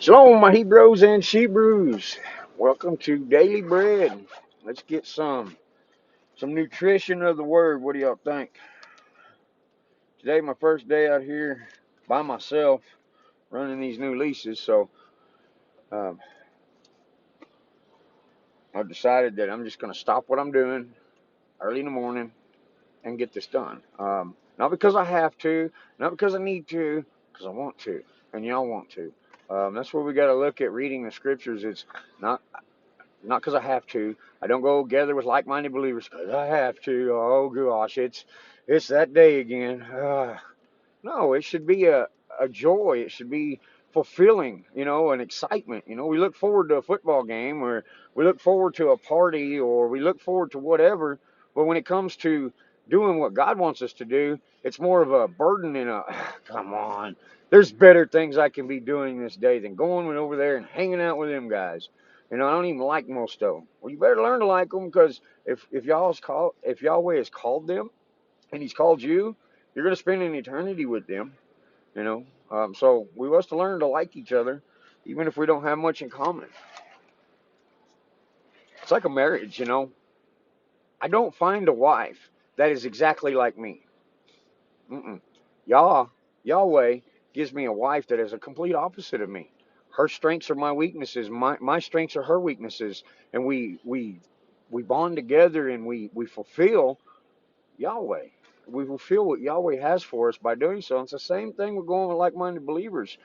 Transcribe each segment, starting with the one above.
Shalom, my Hebrews and Shebrews. Welcome to Daily Bread. Let's get some nutrition of the Word. What do y'all think? Today, my first day out here by myself, running these new leases. So um, I've decided that I'm just going to stop what I'm doing early in the morning and get this done. Not because I have to, not because I need to, because I want to, and y'all want to. That's where we got to look at reading the scriptures. It's not because I have to. I don't go gather with like-minded believers because I have to. Oh gosh, it's that day again. No, it should be a joy. It should be fulfilling, an excitement. We look forward to a football game, or we look forward to a party, or we look forward to whatever. But when it comes to doing what God wants us to do, it's more of a burden and come on. There's better things I can be doing this day than going over there and hanging out with them guys. I don't even like most of them. Well, you better learn to like them, because if Yahweh has called them and He's called you, you're going to spend an eternity with them. So we must learn to like each other, even if we don't have much in common. It's like a marriage. I don't find a wife that is exactly like me. Mm-mm. Yahweh gives me a wife that is a complete opposite of me. Her strengths are my weaknesses. My strengths are her weaknesses, and we bond together, and we fulfill Yahweh. We fulfill what Yahweh has for us by doing so. And it's the same thing with going with like-minded believers.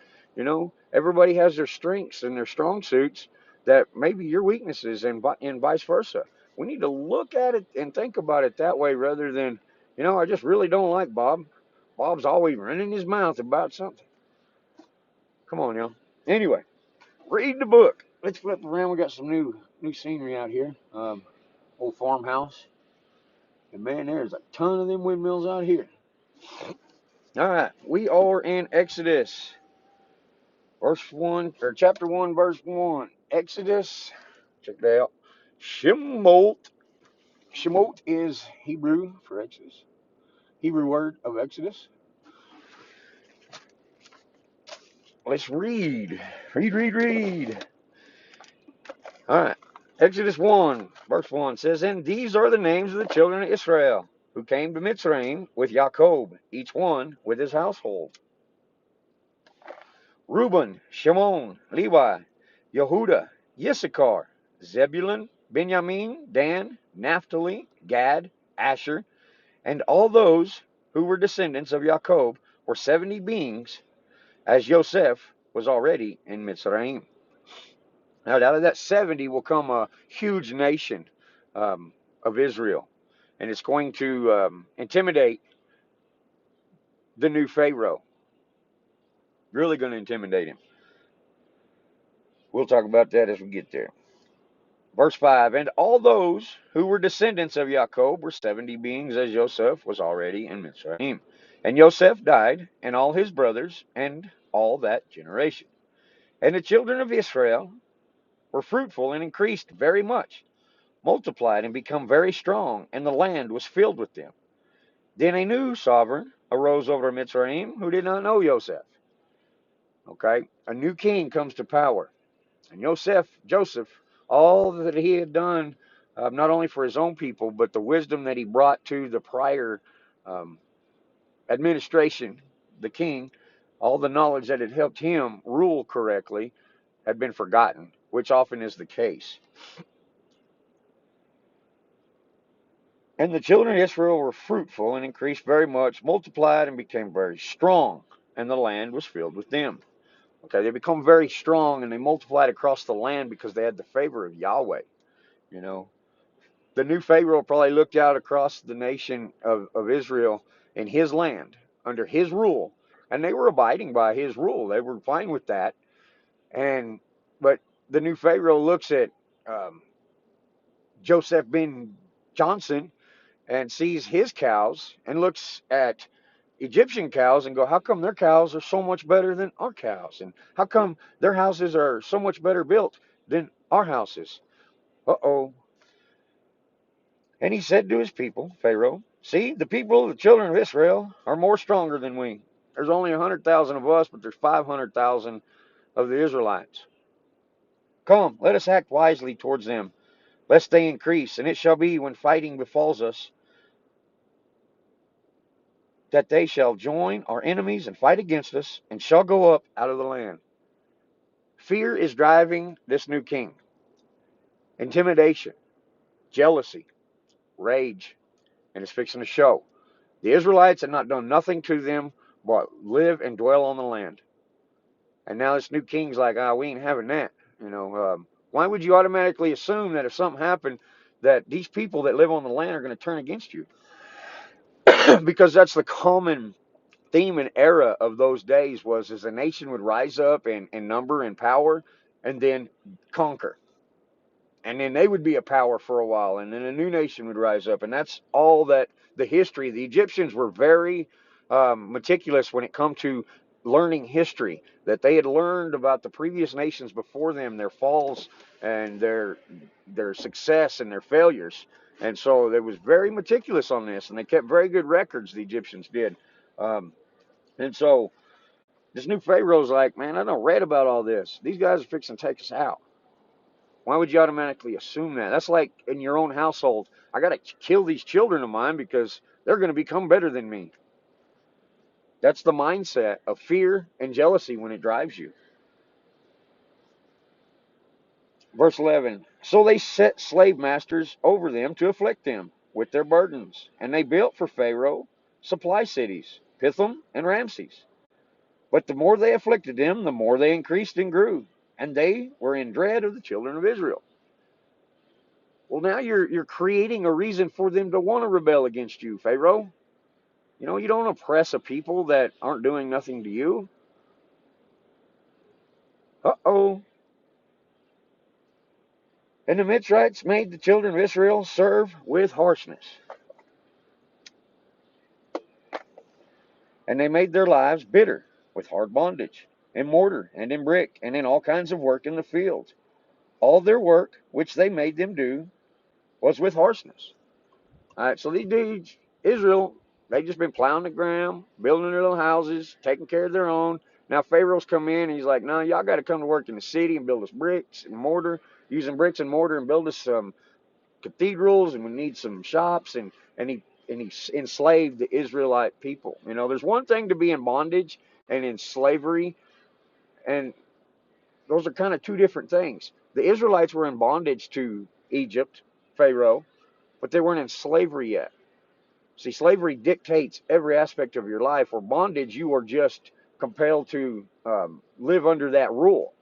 Everybody has their strengths and their strong suits that may be your weaknesses, and vice versa. We need to look at it and think about it that way, rather than, I just really don't like Bob. Bob's always running his mouth about something. Come on, y'all. Anyway, read the book. Let's flip around. We got some new scenery out here. Old farmhouse. And man, there's a ton of them windmills out here. All right, we are in Exodus, chapter 1, verse 1. Exodus, check it out. Shemot. Shemot is Hebrew for Exodus. Hebrew word of Exodus. Let's read. Read. All right. Exodus 1, verse 1 says, "And these are the names of the children of Israel who came to Mitzrayim with Jacob, each one with his household. Reuben, Shimon, Levi, Yehuda, Issachar, Zebulun, Benjamin, Dan, Naphtali, Gad, Asher, and all those who were descendants of Jacob were 70 beings, as Joseph was already in Mitzrayim." Now, out of that 70 will come a huge nation of Israel, and it's going to intimidate the new Pharaoh. Really going to intimidate him. We'll talk about that as we get there. Verse 5, "And all those who were descendants of Jacob were 70 beings, as Joseph was already in Mitzrayim. And Joseph died, and all his brothers, and all that generation. And the children of Israel were fruitful and increased very much, multiplied and become very strong, and the land was filled with them. Then a new sovereign arose over Mitzrayim who did not know Joseph." Okay, a new king comes to power. And Joseph, all that he had done, not only for his own people, but the wisdom that he brought to the prior um, administration, the king, all the knowledge that had helped him rule correctly, had been forgotten, which often is the case. "And the children of Israel were fruitful and increased very much, multiplied and became very strong, and the land was filled with them." Okay, they become very strong and they multiplied across the land because they had the favor of Yahweh. You know, the new Pharaoh probably looked out across the nation of Israel in his land under his rule, and they were abiding by his rule. They were fine with that. But the new Pharaoh looks at um, Joseph ben Johnson and sees his cows, and looks at Egyptian cows and go, "How come their cows are so much better than our cows? And how come their houses are so much better built than our houses?" Uh-oh. "And he said to his people," Pharaoh, "See, the people of the children of Israel are more stronger than we. There's only 100,000 of us, but there's 500,000 of the Israelites. Come, let us act wisely towards them, lest they increase. And it shall be, when fighting befalls us, that they shall join our enemies and fight against us, and shall go up out of the land. Fear is driving this new king. Intimidation, jealousy, rage, and it's fixing to show. The Israelites had not done nothing to them but live and dwell on the land. And now this new king's like, we ain't having that. Why would you automatically assume that if something happened, that these people that live on the land are going to turn against you? Because that's the common theme and era of those days, was as a nation would rise up in number and power and then conquer. And then they would be a power for a while, and then a new nation would rise up. And that's all that the history. The Egyptians were very meticulous when it come to learning history, that they had learned about the previous nations before them, their falls and their success and their failures. And so they was very meticulous on this, and they kept very good records, the Egyptians did. And so this new Pharaoh's like, man, I done read about all this. These guys are fixing to take us out. Why would you automatically assume that? That's like in your own household. I got to kill these children of mine because they're going to become better than me. That's the mindset of fear and jealousy when it drives you. Verse 11. So they set slave masters over them to afflict them with their burdens. And they built for Pharaoh supply cities, Pithom and Ramses. But the more they afflicted them, the more they increased and grew. And they were in dread of the children of Israel. Well, now you're creating a reason for them to want to rebel against you, Pharaoh. You don't oppress a people that aren't doing nothing to you. Uh-oh. And the Mitzrites made the children of Israel serve with harshness. And they made their lives bitter with hard bondage, in mortar and in brick, and in all kinds of work in the field. All their work, which they made them do, was with harshness. All right, so these dudes, Israel, they just been plowing the ground, building their little houses, taking care of their own. Now Pharaoh's come in and he's like, no, y'all got to come to work in the city and build us bricks and mortar, using bricks and mortar, and build us some cathedrals, and we need some shops, and he enslaved the Israelite people. There's one thing to be in bondage and in slavery, and those are kind of two different things. The Israelites were in bondage to Egypt, Pharaoh, but they weren't in slavery yet. See, slavery dictates every aspect of your life, or bondage, you are just compelled to live under that rule.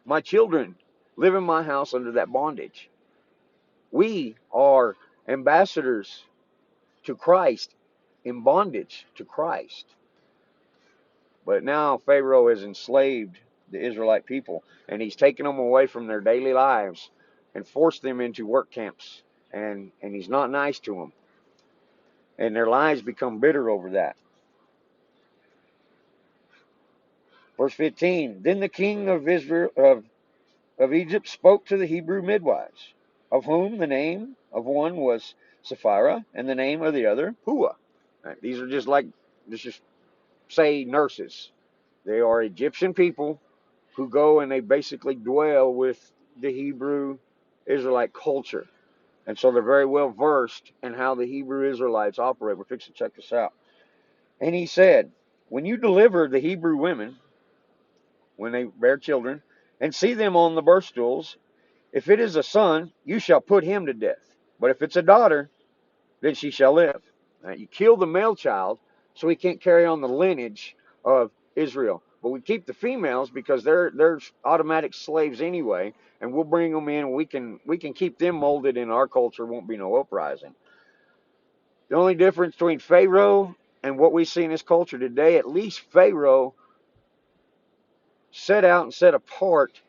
My children live in my house under that bondage. We are ambassadors to Christ, in bondage to Christ. But now Pharaoh has enslaved the Israelite people, and he's taken them away from their daily lives and forced them into work camps, and he's not nice to them. And their lives become bitter over that. Verse 15, then the king of Israel of Egypt spoke to the Hebrew midwives, of whom the name of one was Sapphira, and the name of the other Puah. Right, these are just like, let's just say, nurses. They are Egyptian people who go and they basically dwell with the Hebrew Israelite culture. And so they're very well versed in how the Hebrew Israelites operate. We're fixing to check this out. And he said, when you deliver the Hebrew women, when they bear children, and see them on the birth stools, if it is a son, you shall put him to death. But if it's a daughter, then she shall live. Now, you kill the male child so he can't carry on the lineage of Israel. But we keep the females because they're automatic slaves anyway, and we'll bring them in. We can keep them molded in our culture. Won't be no uprising. The only difference between Pharaoh and what we see in this culture today, at least Pharaoh set out and set apart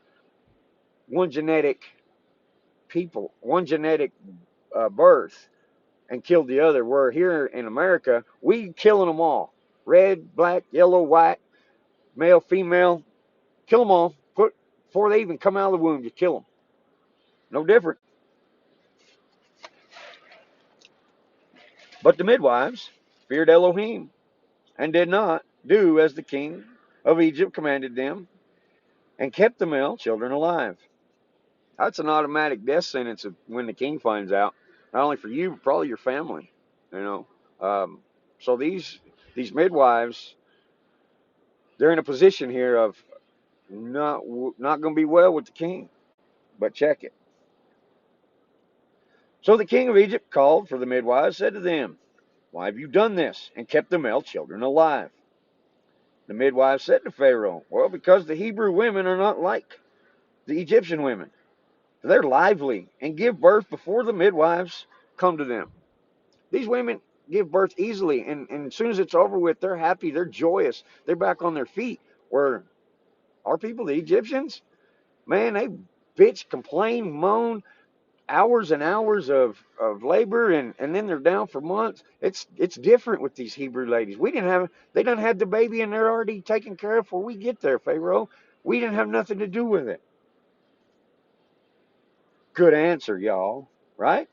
one genetic people, one genetic birth, and killed the other. Where here in America, we killing them all. Red, black, yellow, white, male, female, kill them all. Before they even come out of the womb, you kill them. No different. But the midwives feared Elohim and did not do as the king of Egypt commanded them. and kept the male children alive. That's an automatic death sentence when the king finds out, not only for you, but probably your family. You know, so these midwives, they're in a position here of not going to be well with the king. But check it. So the king of Egypt called for the midwives, said to them, "Why have you done this and kept the male children alive?" The midwives said to Pharaoh, "Well, because the Hebrew women are not like the Egyptian women. They're lively and give birth before the midwives come to them." These women give birth easily, and as soon as it's over with, they're happy, they're joyous, they're back on their feet. Where our people, the Egyptians, man, they bitch, complain, moan, hours and hours of labor, and then they're down for months. It's different with these Hebrew ladies. They done had the baby and they're already taken care of before we get there, Pharaoh. We didn't have nothing to do with it. Good answer, y'all, right?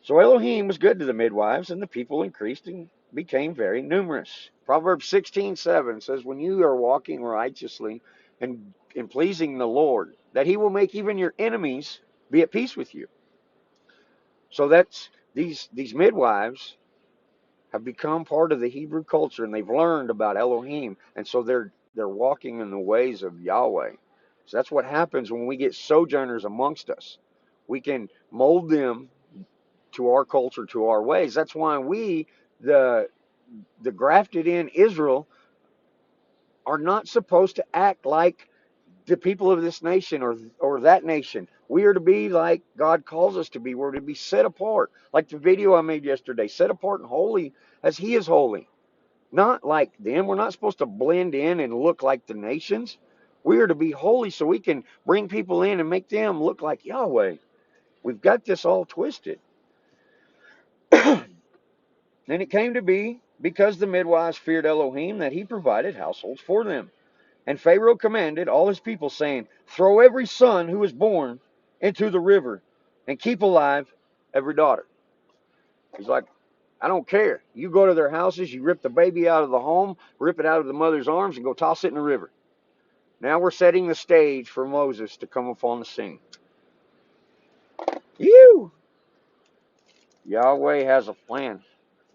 So Elohim was good to the midwives, and the people increased and became very numerous. Proverbs 16:7 says, "When you are walking righteously and pleasing the Lord, that he will make even your enemies be at peace with you." So that's these midwives have become part of the Hebrew culture, and they've learned about Elohim, and so they're walking in the ways of Yahweh. So that's what happens when we get sojourners amongst us. We can mold them to our culture, to our ways. That's why we, the grafted in Israel, are not supposed to act like the people of this nation or that nation. We are to be like God calls us to be. We're to be set apart. Like the video I made yesterday, set apart and holy as he is holy. Not like them. We're not supposed to blend in and look like the nations. We are to be holy so we can bring people in and make them look like Yahweh. We've got this all twisted. Then it came to be, because the midwives feared Elohim, that he provided households for them. And Pharaoh commanded all his people, saying, "Throw every son who is born into the river, and keep alive every daughter." He's like, "I don't care. You go to their houses, you rip the baby out of the home, rip it out of the mother's arms, and go toss it in the river." Now we're setting the stage for Moses to come upon the scene. You! Yahweh has a plan.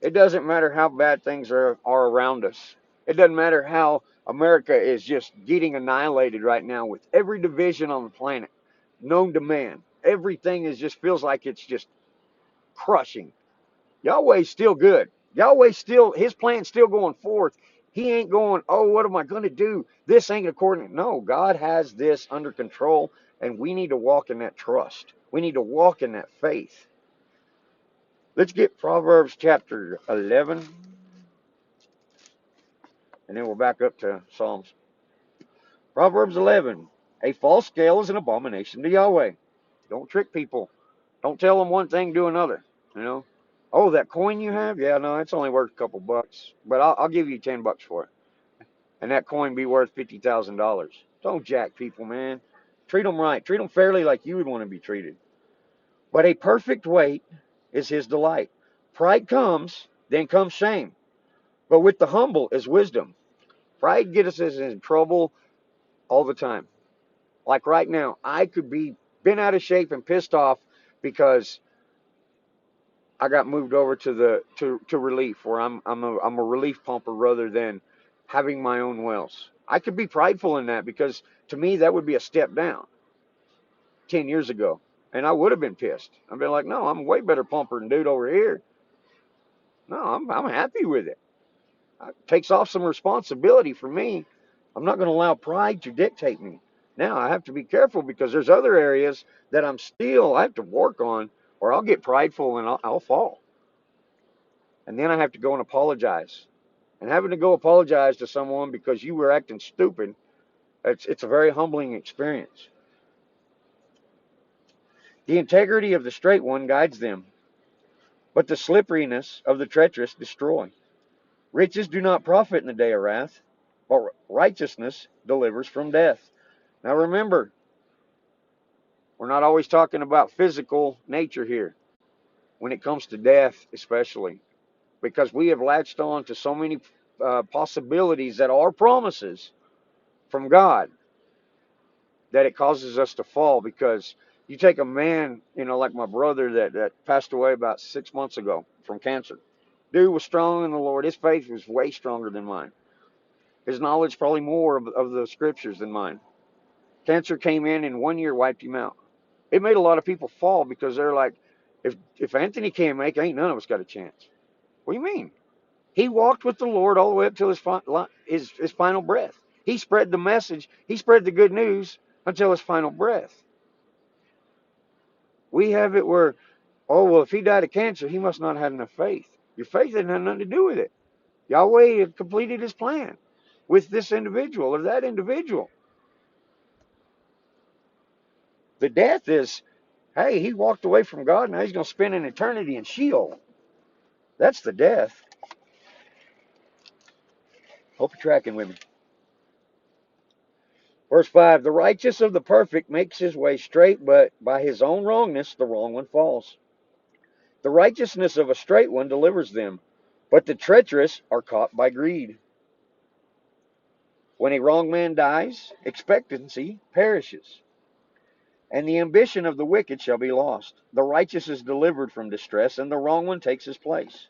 It doesn't matter how bad things are around us. It doesn't matter how America is just getting annihilated right now with every division on the planet known to man. Everything just feels like it's just crushing. Yahweh's still good. Yahweh's still, his plan's still going forth. He ain't going, "Oh, what am I going to do? This ain't according." No, God has this under control, and we need to walk in that trust. We need to walk in that faith. Let's get Proverbs chapter 11, and then we'll back up to Psalms. Proverbs 11. A false scale is an abomination to Yahweh. Don't trick people. Don't tell them one thing, do another. You know? "Oh, that coin you have? Yeah, no, it's only worth a couple bucks. But I'll give you $10 for it. And that coin be worth $50,000. Don't jack people, man. Treat them right. Treat them fairly like you would want to be treated. But a perfect weight is his delight. Pride comes, then comes shame. But with the humble is wisdom." Pride gets us in trouble all the time. Like right now, I could be bent out of shape and pissed off because I got moved over to relief, where I'm a relief pumper rather than having my own wells. I could be prideful in that because to me that would be a step down 10 years ago, and I would have been pissed. I've been like, "No, I'm a way better pumper than dude over here. No, I'm happy with it. It takes off some responsibility for me. I'm not going to allow pride to dictate me. Now I have to be careful because there's other areas that I have to work on, or I'll get prideful and I'll fall. And then I have to go and apologize. And having to go apologize to someone because you were acting stupid, it's a very humbling experience. The integrity of the straight one guides them, but the slipperiness of the treacherous destroy. Riches do not profit in the day of wrath, but righteousness delivers from death. Now remember, we're not always talking about physical nature here, when it comes to death especially, because we have latched on to so many possibilities that are promises from God that it causes us to fall. Because you take a man, like my brother that passed away about 6 months ago from cancer. Dude was strong in the Lord. His faith was way stronger than mine. His knowledge probably more of the scriptures than mine. Cancer came in 1 year, wiped him out. It made a lot of people fall because they're like, if Anthony can't make it, ain't none of us got a chance. What do you mean? He walked with the Lord all the way up till his final breath. He spread the message. He spread the good news until his final breath. We have it where, oh, well, if he died of cancer, he must not have had enough faith. Your faith didn't have nothing to do with it. Yahweh had completed his plan with this individual or that individual. The death is, hey, he walked away from God, now he's going to spend an eternity in Sheol. That's the death. Hope you're tracking with me. Verse 5, the righteous of the perfect makes his way straight, but by his own wrongness the wrong one falls. The righteousness of a straight one delivers them, but the treacherous are caught by greed. When a wrong man dies, expectancy perishes, and the ambition of the wicked shall be lost. The righteous is delivered from distress, and the wrong one takes his place.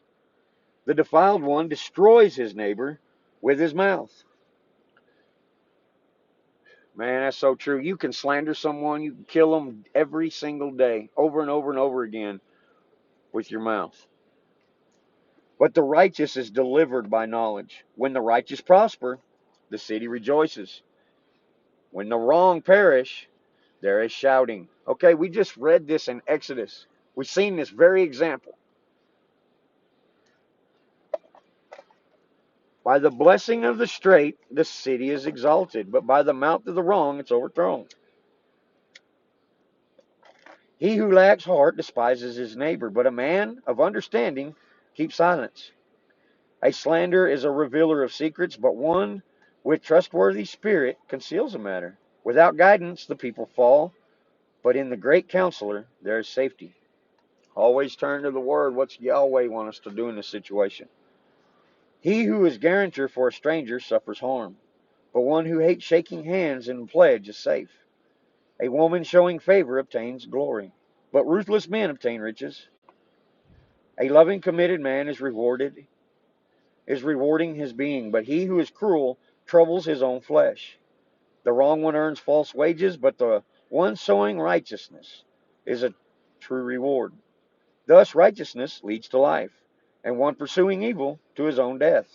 The defiled one destroys his neighbor with his mouth. Man, that's so true. You can slander someone, you can kill them every single day, over and over and over again with your mouth. But the righteous is delivered by knowledge. When the righteous prosper, the city rejoices. When the wrong perish, there is shouting. Okay, we just read this in Exodus. We've seen this very example. By the blessing of the straight, the city is exalted, but by the mouth of the wrong, it's overthrown. He who lacks heart despises his neighbor, but a man of understanding keeps silence. A slander is a revealer of secrets, but one with trustworthy spirit conceals a matter. Without guidance, the people fall, but in the great counselor, there is safety. Always turn to the word. What's Yahweh want us to do in this situation? He who is guarantor for a stranger suffers harm, but one who hates shaking hands in pledge is safe. A woman showing favor obtains glory, but ruthless men obtain riches. A loving, committed man is rewarding his being, but he who is cruel troubles his own flesh. The wrong one earns false wages, but the one sowing righteousness is a true reward. Thus righteousness leads to life, and one pursuing evil to his own death.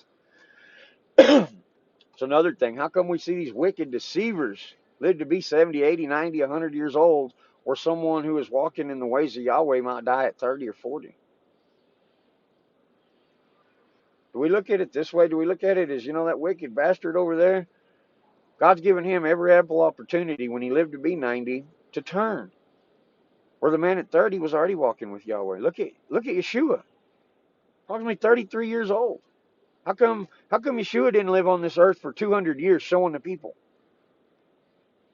It's another thing. How come we see these wicked deceivers live to be 70, 80, 90, 100 years old, or someone who is walking in the ways of Yahweh might die at 30 or 40? Do we look at it this way? Do we look at it as, that wicked bastard over there? God's given him every ample opportunity when he lived to be 90 to turn. Where the man at 30 was already walking with Yahweh. Look at Yeshua. Approximately 33 years old. How come Yeshua didn't live on this earth for 200 years showing the people?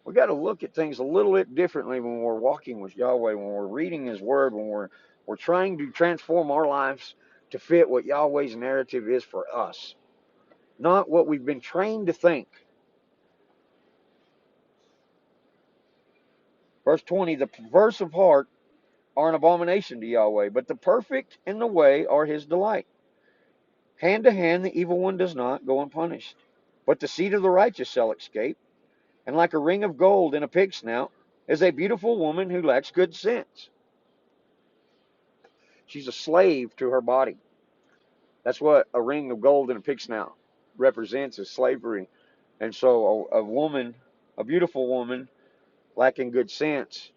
We got to look at things a little bit differently when we're walking with Yahweh, when we're reading his word, when we're trying to transform our lives to fit what Yahweh's narrative is for us. Not what we've been trained to think. Verse 20, the perverse of heart are an abomination to Yahweh, but the perfect in the way are his delight. Hand to hand the evil one does not go unpunished, but the seed of the righteous shall escape. And like a ring of gold in a pig's snout is a beautiful woman who lacks good sense. She's a slave to her body. That's what a ring of gold in a pig's snout represents, is slavery. And so a woman, a beautiful woman, lacking good sense,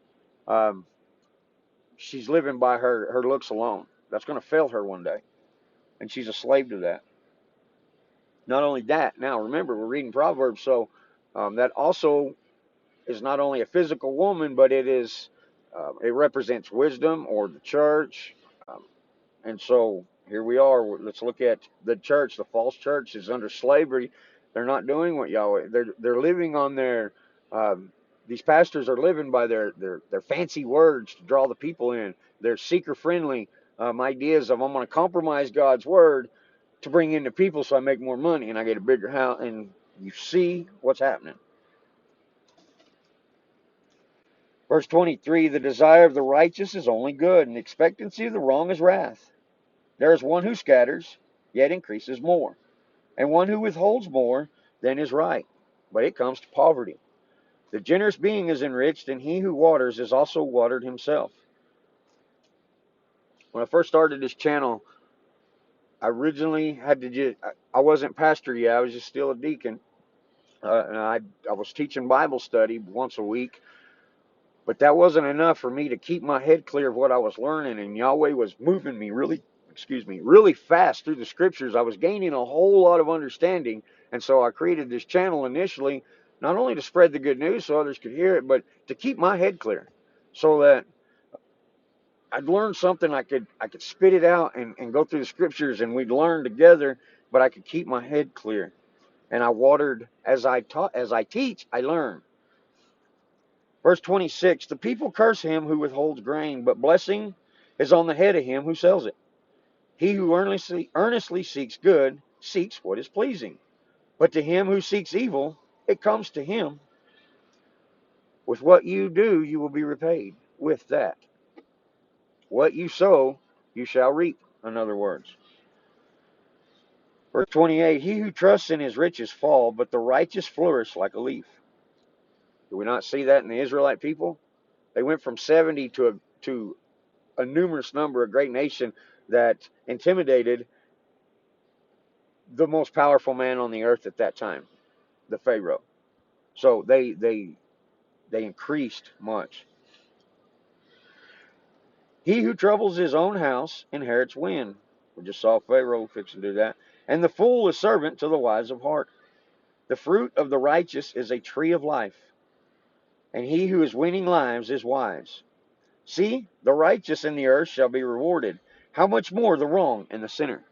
she's living by her looks alone. That's going to fail her one day. And she's a slave to that. Not only that, now remember, we're reading Proverbs, so that also is not only a physical woman, but it represents wisdom or the church. And so here we are. Let's look at the church. The false church is under slavery. They're not doing what Yahweh. They're living on their. These pastors are living by their fancy words to draw the people in. Their seeker friendly ideas of, I'm going to compromise God's word to bring in the people so I make more money and I get a bigger house. And you see what's happening. Verse 23, the desire of the righteous is only good, and the expectancy of the wrong is wrath. There is one who scatters, yet increases more, and one who withholds more than is right, but it comes to poverty. The generous being is enriched, and he who waters is also watered himself. When I first started this channel, I originally had to I wasn't pastor yet, I was just still a deacon. And I was teaching Bible study once a week, but that wasn't enough for me to keep my head clear of what I was learning, and Yahweh was moving me really fast through the scriptures. I was gaining a whole lot of understanding, and so I created this channel initially, not only to spread the good news so others could hear it, but to keep my head clear, so that I'd learn something, I could spit it out and go through the scriptures, and we'd learn together, but I could keep my head clear. And I watered as I taught, as I teach, I learn. Verse 26, the people curse him who withholds grain, but blessing is on the head of him who sells it. He who earnestly seeks good seeks what is pleasing, but to him who seeks evil, it comes to him. With what you do, you will be repaid. With that, what you sow, you shall reap. In other words, verse 28, he who trusts in his riches fall, but the righteous flourish like a leaf. Do we not see that in the Israelite people? They went from 70 to a numerous number, a great nation that intimidated the most powerful man on the earth at that time, the Pharaoh. So they increased much. He who troubles his own house inherits wind. We just saw Pharaoh fixing to do that. And the fool is servant to the wise of heart. The fruit of the righteous is a tree of life, and he who is winning lives is wise. See, the righteous in the earth shall be rewarded. How much more the wrong and the sinner?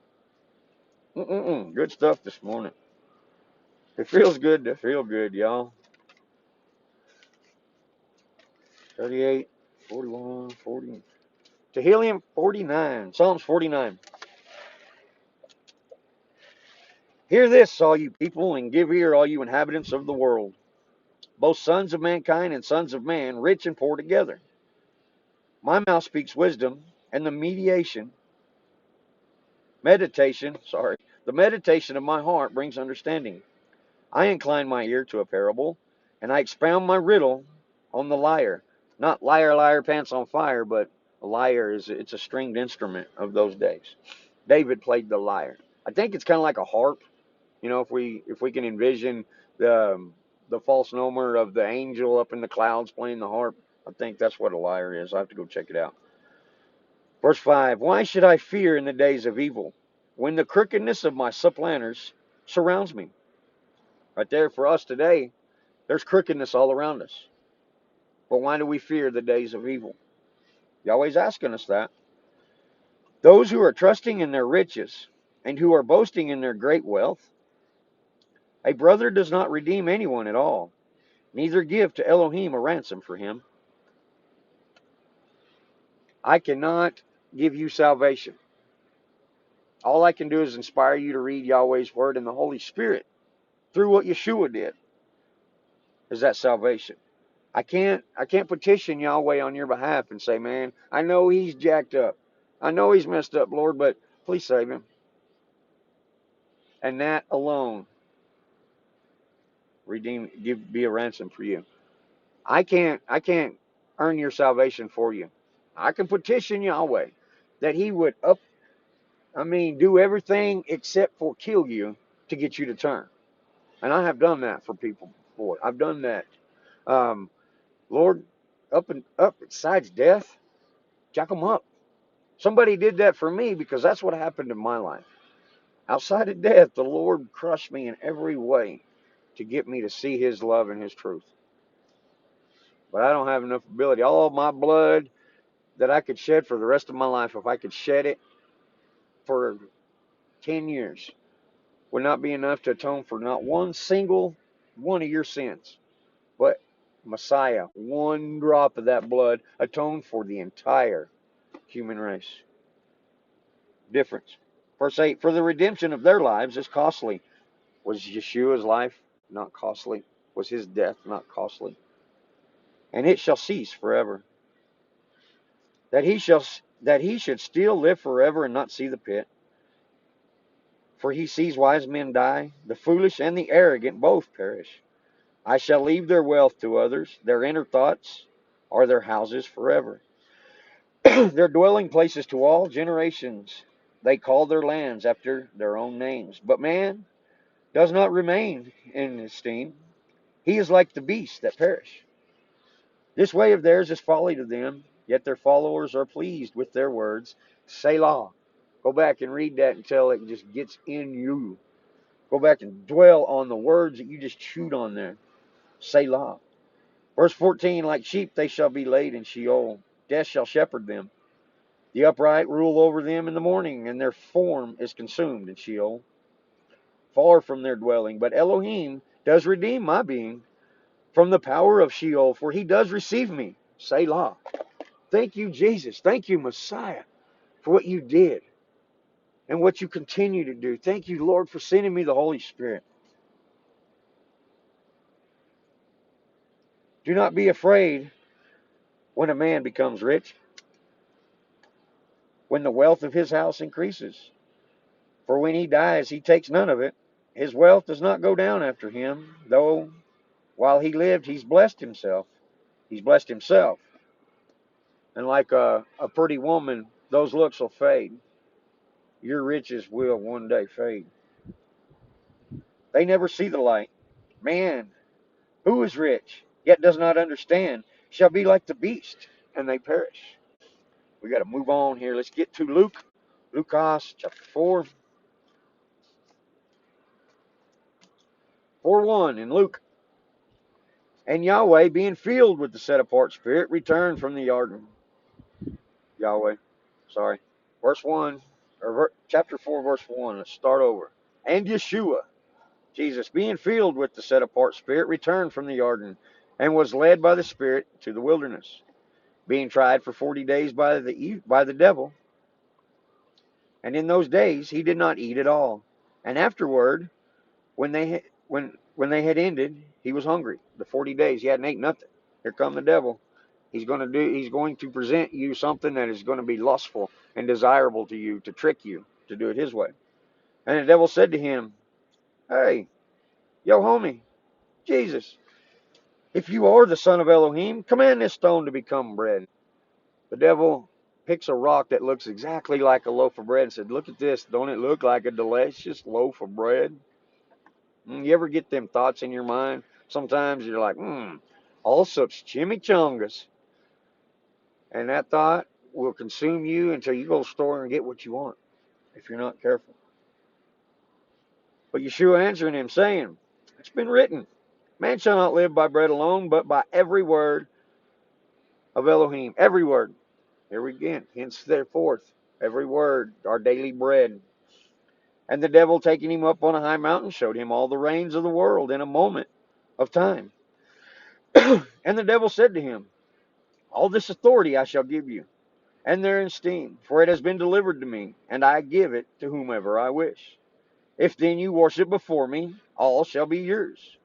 Good stuff this morning. It feels good to feel good, y'all. 38, 41, 40. Tehillim 49. Psalms 49. Hear this, all you people, and give ear, all you inhabitants of the world, both sons of mankind and sons of man, rich and poor together. My mouth speaks wisdom, and the the meditation of my heart brings understanding. I incline my ear to a parable, and I expound my riddle on the lyre. Not liar, liar, pants on fire, but a lyre it's a stringed instrument of those days. David played the lyre. I think it's kind of like a harp. You know, if we can envision the false nomer of the angel up in the clouds playing the harp, I think that's what a lyre is. I have to go check it out. Verse 5, why should I fear in the days of evil, when the crookedness of my supplanters surrounds me? Right there for us today, there's crookedness all around us. But why do we fear the days of evil? Yahweh's asking us that. Those who are trusting in their riches and who are boasting in their great wealth, a brother does not redeem anyone at all, neither give to Elohim a ransom for him. I cannot give you salvation. All I can do is inspire you to read Yahweh's word, and the Holy Spirit, through what Yeshua did, is that salvation. I can't petition Yahweh on your behalf and say, man, I know he's jacked up. I know he's messed up, Lord, but please save him. And that alone be a ransom for you. I can't earn your salvation for you. I can petition Yahweh that he would do everything except for kill you to get you to turn. And I have done that for people before. I've done that. Um, Lord, up besides death, jack them up. Somebody did that for me because that's what happened in my life. Outside of death, the Lord crushed me in every way to get me to see his love and his truth. But I don't have enough ability. All of my blood that I could shed for the rest of my life, if I could shed it for 10 years, would not be enough to atone for not one single one of your sins. But Messiah, one drop of that blood, atoned for the entire human race. Difference. Verse 8, for the redemption of their lives is costly. Was Yeshua's life not costly? Was his death not costly? and it shall cease forever. That he should still live forever and not see the pit. For he sees wise men die, the foolish and the arrogant both perish. I shall leave their wealth to others, their inner thoughts are their houses forever. Their dwelling places to all generations. They call their lands after their own names. But man does not remain in esteem. He is like the beasts that perish. This way of theirs is folly to them, yet their followers are pleased with their words. Selah. Go back and read that until it just gets in you. Go back and dwell on the words that you just chewed on there. Selah. Verse 14, like sheep they shall be laid in Sheol. Death shall shepherd them. The upright rule over them in the morning, and their form is consumed in Sheol, far from their dwelling. But Elohim does redeem my being from the power of Sheol, for he does receive me. Selah. Thank you, Jesus. Thank you, Messiah, for what you did and what you continue to do. Thank you, Lord, for sending me the Holy Spirit. Do not be afraid when a man becomes rich, when the wealth of his house increases. For when he dies, he takes none of it. His wealth does not go down after him, though while he lived, he's blessed himself. He's blessed himself. And like a pretty woman, those looks will fade. Your riches will one day fade. They never see the light. Man, who is rich, yet does not understand, shall be like the beast, and they perish. We got to move on here. Let's get to Luke. Lucas chapter 4. 4:1 in Luke. And Yahweh, being filled with the set apart spirit, returned from the garden. Yahweh, sorry. Verse 1, or chapter 4, verse 1. Let's start over. And Yeshua, Jesus, being filled with the set apart spirit, returned from the garden and was led by the Spirit to the wilderness, being tried for 40 days by the devil. And in those days he did not eat at all. And afterward, when they had ended, he was hungry. The 40 days he hadn't ate nothing. Here come the devil. He's going to present you something that is going to be lustful and desirable to you, to trick you, to do it his way. And the devil said to him, "Hey, yo homie, Jesus, if you are the son of Elohim, command this stone to become bread." The devil picks a rock that looks exactly like a loaf of bread and said, "Look at this. Don't it look like a delicious loaf of bread?" You ever get them thoughts in your mind? Sometimes you're like, all such chimichangas. And that thought will consume you until you go to the store and get what you want, if you're not careful. But Yeshua answering him, saying, "It's been written, man shall not live by bread alone, but by every word of Elohim." Every word. Here we again. Hence therefore, every word, our daily bread. And the devil, taking him up on a high mountain, showed him all the reigns of the world in a moment of time. And the devil said to him, "All this authority I shall give you, and their esteem, for it has been delivered to me, and I give it to whomever I wish. If then you worship before me, all shall be yours."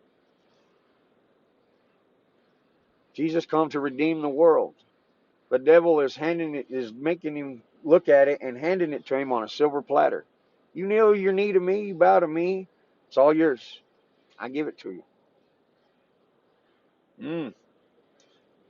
Jesus come to redeem the world. The devil is making him look at it and handing it to him on a silver platter. You know your need of me, you bow to me, it's all yours. I give it to you.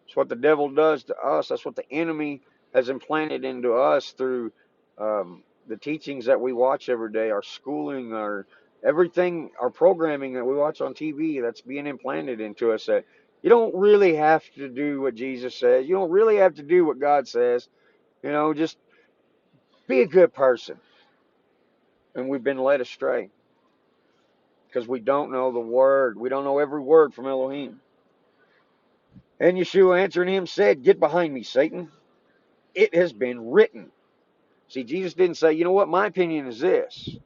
It's what the devil does to us. That's what the enemy has implanted into us through the teachings that we watch every day, our schooling, our everything, our programming that we watch on TV that's being implanted into us, that you don't really have to do what Jesus says. You don't really have to do what God says. Just be a good person. And we've been led astray because we don't know the word. We don't know every word from Elohim. And Yeshua answering him said, "Get behind me, Satan. It has been written." See, Jesus didn't say, "You know what, my opinion is this."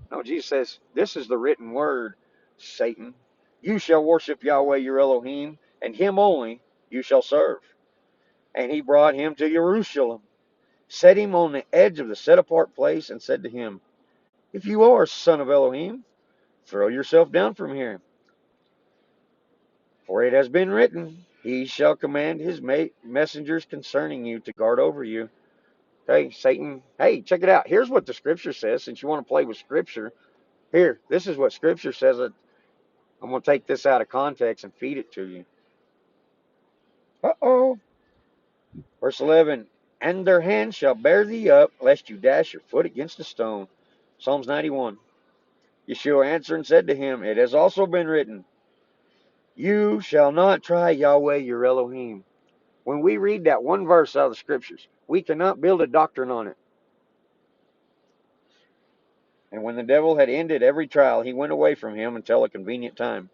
No, Jesus says, "This is the written word, Satan. You shall worship Yahweh your Elohim, and him only you shall serve." And he brought him to Jerusalem, set him on the edge of the set-apart place, and said to him, "If you are son of Elohim, throw yourself down from here. For it has been written, He shall command his messengers concerning you to guard over you. Okay, Satan, hey, check it out. Here's what the scripture says. Since you want to play with scripture, here, this is what scripture says. I'm going to take this out of context and feed it to you. Uh-oh. Verse 11, and their hand shall bear thee up, lest you dash your foot against a stone. Psalms 91. Yeshua answered and said to him, it has also been written, you shall not try Yahweh your Elohim. When we read that one verse out of the scriptures, we cannot build a doctrine on it. And when the devil had ended every trial, he went away from him until a convenient time.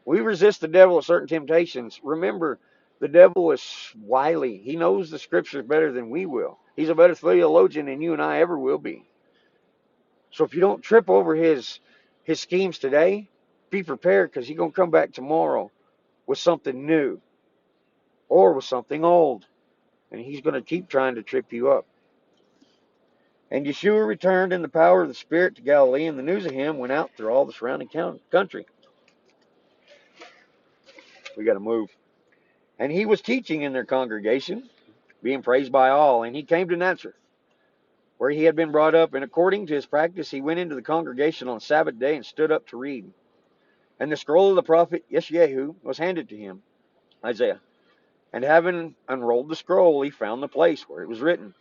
We resist the devil at certain temptations. Remember, the devil is wily. He knows the scriptures better than we will. He's a better theologian than you and I ever will be. So if you don't trip over his schemes today, be prepared, because he's going to come back tomorrow with something new or with something old. And he's going to keep trying to trip you up. And Yeshua returned in the power of the Spirit to Galilee, and the news of him went out through all the surrounding country. We got to move. And he was teaching in their congregation, being praised by all. And he came to Nazareth, where he had been brought up. And according to his practice, he went into the congregation on the Sabbath day and stood up to read. And the scroll of the prophet Yeshua was handed to him, Isaiah. And having unrolled the scroll, he found the place where it was written,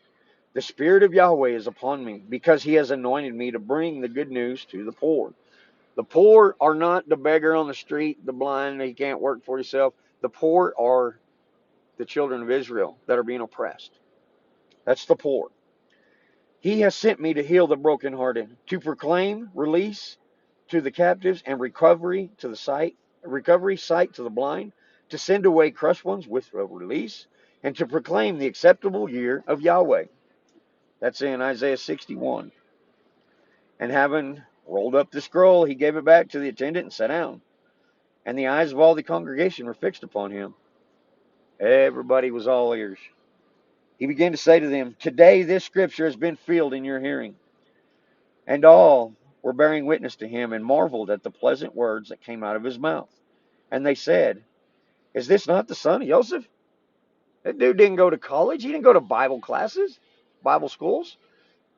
the Spirit of Yahweh is upon me, because he has anointed me to bring the good news to the poor. The poor are not the beggar on the street, the blind, he can't work for himself. The poor are the children of Israel that are being oppressed. That's the poor. He has sent me to heal the brokenhearted, to proclaim release to the captives and recovery to the sight to the blind, to send away crushed ones with release, and to proclaim the acceptable year of Yahweh. That's in Isaiah 61. And having rolled up the scroll, he gave it back to the attendant and sat down. And the eyes of all the congregation were fixed upon him. Everybody was all ears. He began to say to them, today this scripture has been filled in your hearing. And all were bearing witness to him and marveled at the pleasant words that came out of his mouth. And they said, is this not the son of Joseph? That dude didn't go to college. He didn't go to Bible classes, Bible schools.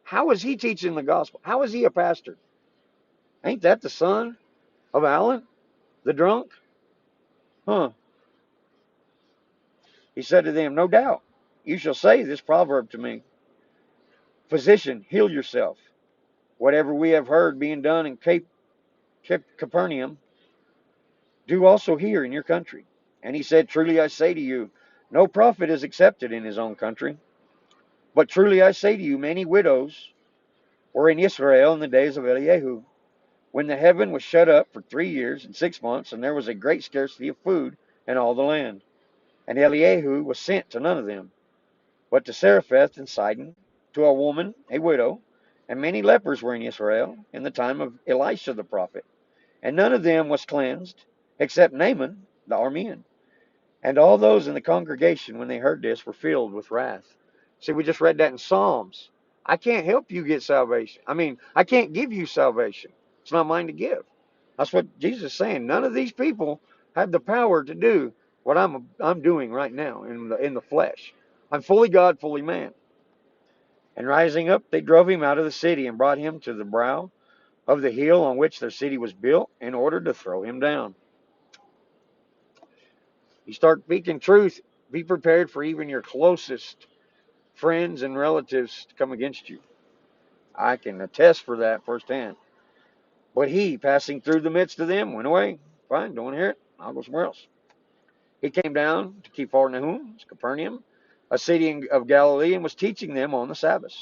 How is he teaching the gospel? How is he a pastor? Ain't that the son of Alan, the drunk? Huh. He said to them, no doubt, you shall say this proverb to me, physician, heal yourself. Whatever we have heard being done in Capernaum, do also here in your country. And he said, truly I say to you, no prophet is accepted in his own country. But truly I say to you, many widows were in Israel in the days of Eliyahu, when the heaven was shut up for 3 years and 6 months, and there was a great scarcity of food in all the land. And Eliyahu was sent to none of them, but to Zarephath and Sidon, to a woman, a widow. And many lepers were in Israel in the time of Elisha the prophet. And none of them was cleansed, except Naaman the Aramean. And all those in the congregation, when they heard this, were filled with wrath. See, we just read that in Psalms. I can't help you get salvation. I can't give you salvation. It's not mine to give. That's what Jesus is saying. None of these people have the power to do what I'm doing right now in the flesh. I'm fully God, fully man. And rising up, they drove him out of the city and brought him to the brow of the hill on which their city was built, in order to throw him down. You start speaking truth, be prepared for even your closest friends and relatives to come against you. I can attest for that firsthand. But he, passing through the midst of them, went away. Fine, don't want to hear it. I'll go somewhere else. He came down to Capernaum, a city of Galilee, and was teaching them on the Sabbath.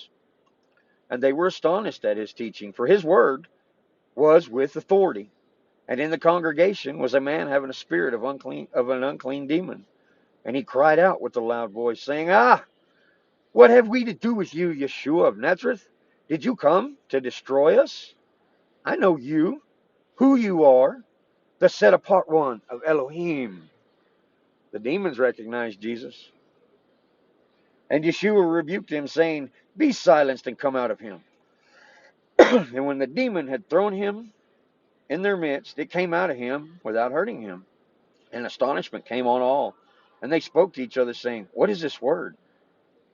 And they were astonished at his teaching, for his word was with authority. And in the congregation was a man having a spirit of an unclean demon. And he cried out with a loud voice, saying, what have we to do with you, Yeshua of Nazareth? Did you come to destroy us? I know you, who you are, the set apart one of Elohim. The demons recognized Jesus. And Yeshua rebuked him, saying, be silenced and come out of him. And when the demon had thrown him in their midst, it came out of him without hurting him. And astonishment came on all. And they spoke to each other, saying, What is this word?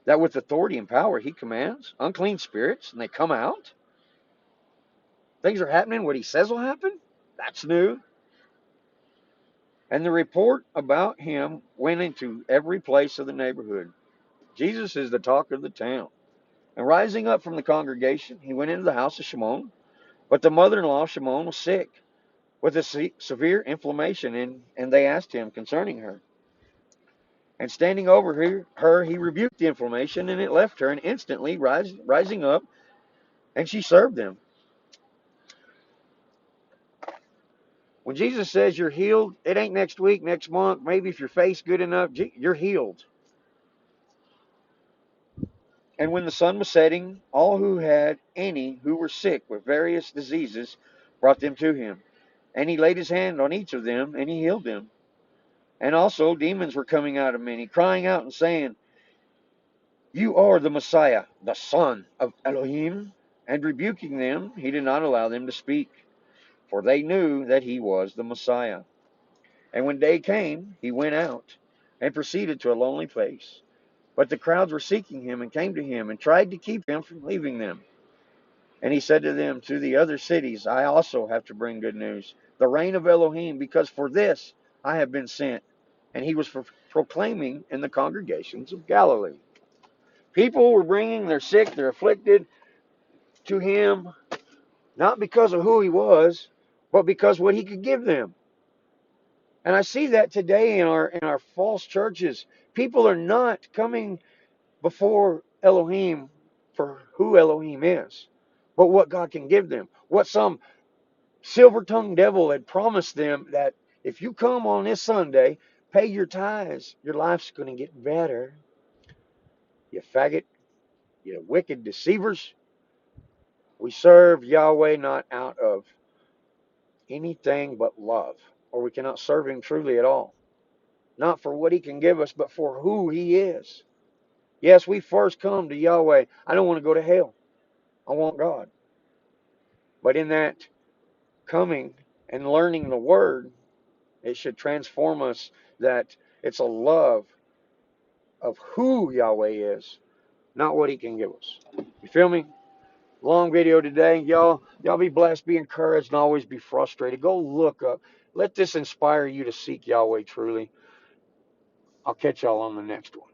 That with authority and power he commands unclean spirits, and they come out? Things are happening, what he says will happen? That's new. And the report about him went into every place of the neighborhood. Jesus is the talk of the town. And rising up from the congregation, he went into the house of Shimon. But the mother-in-law of Shimon was sick with a severe inflammation, and they asked him concerning her. And standing over her, he rebuked the inflammation, and it left her, and instantly rising up, and she served them. When Jesus says you're healed, it ain't next week, next month, maybe if your faith's good enough, you're healed. And when the sun was setting, all who had any who were sick with various diseases brought them to him. And he laid his hand on each of them, and he healed them. And also demons were coming out of many, crying out and saying, You are the Messiah, the Son of Elohim. And rebuking them, he did not allow them to speak, for they knew that he was the Messiah. And when day came, he went out and proceeded to a lonely place. But the crowds were seeking him and came to him and tried to keep him from leaving them. And he said to them, To the other cities I also have to bring good news, the reign of Elohim, because for this I have been sent. And he was proclaiming in the congregations of Galilee. People were bringing their sick, their afflicted to him, not because of who he was, but because what he could give them. And I see that today in our false churches. People are not coming before Elohim for who Elohim is, but what God can give them. What some silver-tongued devil had promised them, that if you come on this Sunday, pay your tithes, your life's going to get better. You faggot, you wicked deceivers. We serve Yahweh not out of anything but love, or we cannot serve him truly at all. Not for what he can give us, but for who he is. Yes, we first come to Yahweh. I don't want to go to hell. I want God. But in that coming and learning the word, it should transform us, that it's a love of who Yahweh is, not what he can give us. You feel me? Long video today. Y'all be blessed, be encouraged, and always be frustrated. Go look up. Let this inspire you to seek Yahweh truly. I'll catch y'all on the next one.